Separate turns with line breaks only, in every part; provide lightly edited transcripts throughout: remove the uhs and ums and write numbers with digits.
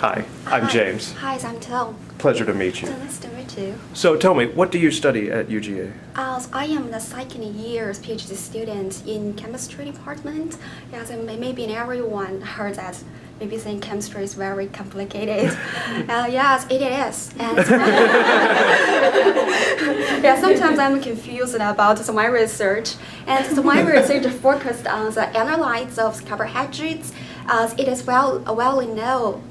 Hi, I'm James.
Hi, I'm Tong.
Pleasure to meet you.
So nice to meet you.
So tell me, what do you study at UGA?
I am the second year's PhD student in chemistry department. Yes, and maybe everyone heard that. Maybe saying chemistry is very complicated. Yes, it is. And yeah, sometimes I'm confused about my research. And so my research focused on the analysis of carbohydrates. It is well known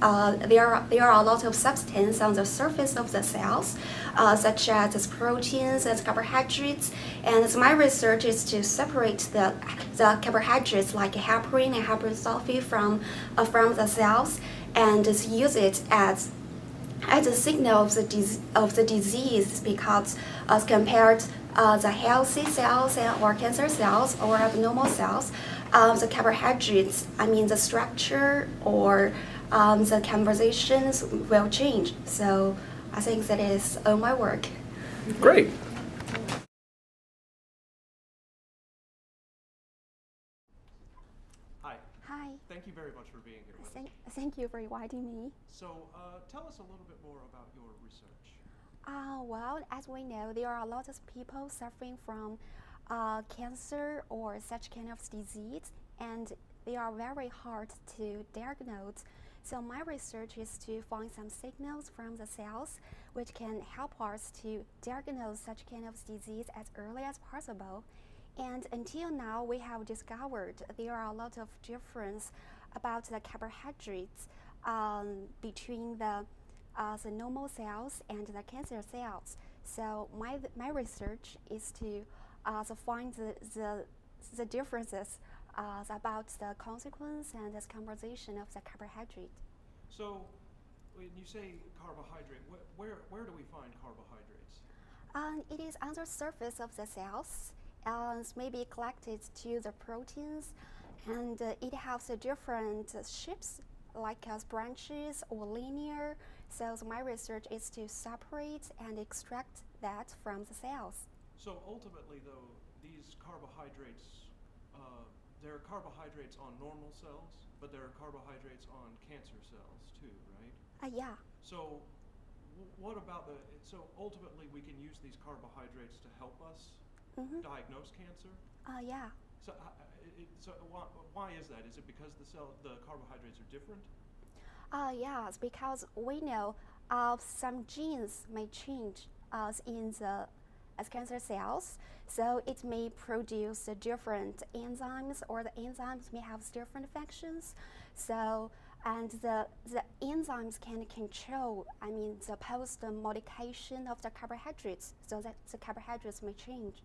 there are a lot of substances on the surface of the cells, such as proteins and carbohydrates. And so my research is to separate the carbohydrates like heparin and heparin sulfate from the cells, and just use it as a signal of the disease, because as compared the healthy cells or cancer cells or abnormal cells, the carbohydrates, the structure or the conversations will change. So I think that is my work.
Great. Hi.
Hi.
Thank you very much for being here with us.
Thank you for inviting me.
So tell us a little bit more about your research.
Well, as we know, there are a lot of people suffering from cancer or such kind of disease, and they are very hard to diagnose. So my research is to find some signals from the cells which can help us to diagnose such kind of disease as early as possible. And until now, we have discovered there are a lot of difference about the carbohydrates between the normal cells and the cancer cells. So my research is to find the differences about the consequence and the composition of the carbohydrate.
So when you say carbohydrate, where do we find carbohydrates?
It is on the surface of the cells, maybe collected to the proteins, and it has different shapes, like as branches or linear. So my research is to separate and extract that from the cells.
So ultimately, though, these carbohydrates, there are carbohydrates on normal cells, but there are carbohydrates on cancer cells too, right?
Yeah.
So what about so ultimately we can use these carbohydrates to help us diagnose cancer?
Yeah.
So why is that? Is it because the carbohydrates are different?
Yes, because we know some genes may change as cancer cells, so it may produce different enzymes, or the enzymes may have different functions. So, and the enzymes can control, the post modification of the carbohydrates, so that the carbohydrates may change.